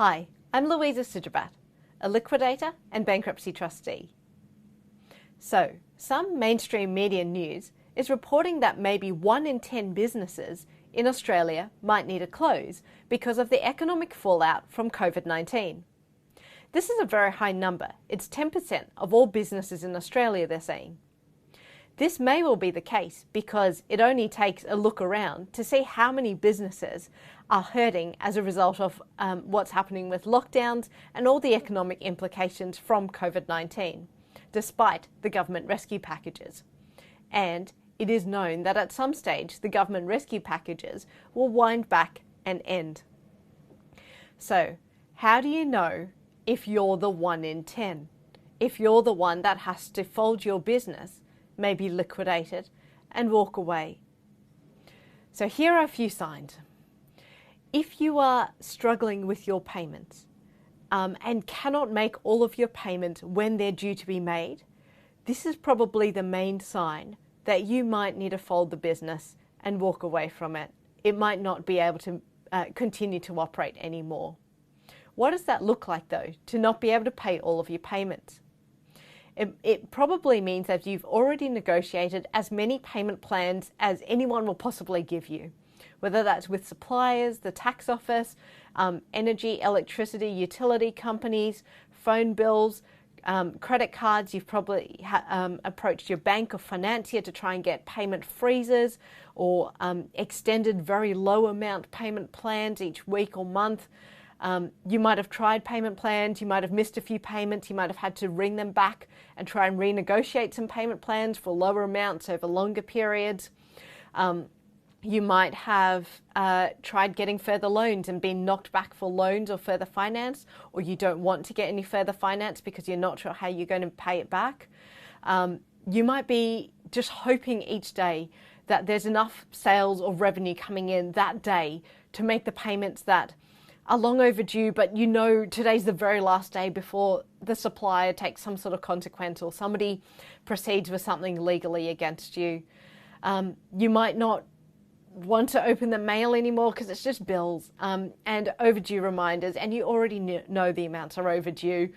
Hi, I'm Louisa Sidrabat, a liquidator and bankruptcy trustee. So, some mainstream media news is reporting that maybe 1 in 10 businesses in Australia might need a close because of the economic fallout from COVID-19. This is a very high number. It's 10% of all businesses in Australia, they're saying. This may well be the case because it only takes a look around to see how many businesses are hurting as a result of what's happening with lockdowns and all the economic implications from COVID-19, despite the government rescue packages. And it is known that at some stage the government rescue packages will wind back and end. So, how do you know if you're the 1 in 10? If you're the one that has to fold your business, maybe liquidate it, and walk away? So here are a few signs. If you are struggling with your payments and cannot make all of your payments when they're due to be made, this is probably the main sign that you might need to fold the business and walk away from it. It might not be able to continue to operate anymore. What does that look like though, to not be able to pay all of your payments? It probably means that you've already negotiated as many payment plans as anyone will possibly give you, whether that's with suppliers, the tax office, energy, electricity, utility companies, phone bills, credit cards. You've probably approached your bank or financier to try and get payment freezes or extended very low amount payment plans each week or month. You might have tried payment plans, you might have missed a few payments, you might have had to ring them back and try and renegotiate some payment plans for lower amounts over longer periods. You might have tried getting further loans and been knocked back for loans or further finance, or you don't want to get any further finance because you're not sure how you're going to pay it back. You might be just hoping each day that there's enough sales or revenue coming in that day to make the payments that are long overdue, but you know today's the very last day before the supplier takes some sort of consequence or somebody proceeds with something legally against you. You might not want to open the mail anymore because it's just bills and overdue reminders, and you already know the amounts are overdue.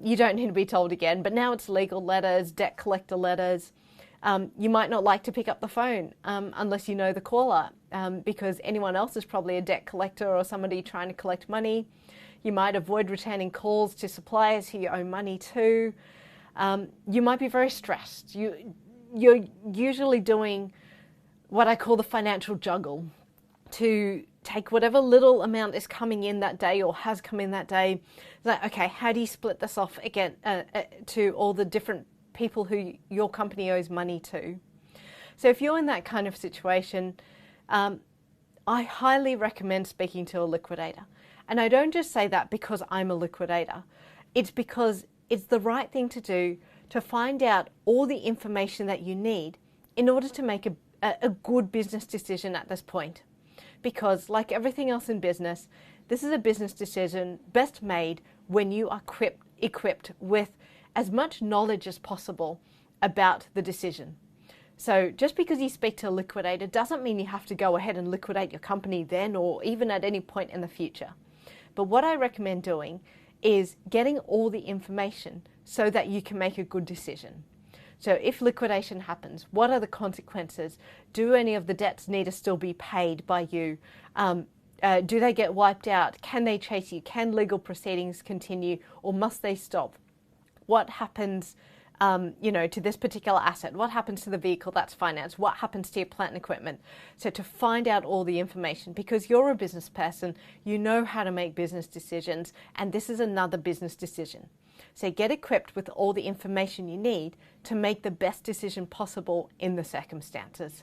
You don't need to be told again, but now it's legal letters, debt collector letters. You might not like to pick up the phone unless you know the caller because anyone else is probably a debt collector or somebody trying to collect money. You might avoid returning calls to suppliers who you owe money to. You might be very stressed. You're usually doing what I call the financial juggle, to take whatever little amount is coming in that day or has come in that day. It's like, okay, how do you split this off again to all the different people who your company owes money to? So if you're in that kind of situation, I highly recommend speaking to a liquidator. And I don't just say that because I'm a liquidator. It's because it's the right thing to do to find out all the information that you need in order to make a good business decision at this point. Because like everything else in business, this is a business decision best made when you are equipped with as much knowledge as possible about the decision. So just because you speak to a liquidator doesn't mean you have to go ahead and liquidate your company then or even at any point in the future. But what I recommend doing is getting all the information so that you can make a good decision. So if liquidation happens, what are the consequences? Do any of the debts need to still be paid by you? Do they get wiped out? Can they chase you? Can legal proceedings continue or must they stop? What happens to this particular asset? What happens to the vehicle that's financed? What happens to your plant and equipment? So to find out all the information, because you're a business person, you know how to make business decisions, and this is another business decision. So get equipped with all the information you need to make the best decision possible in the circumstances.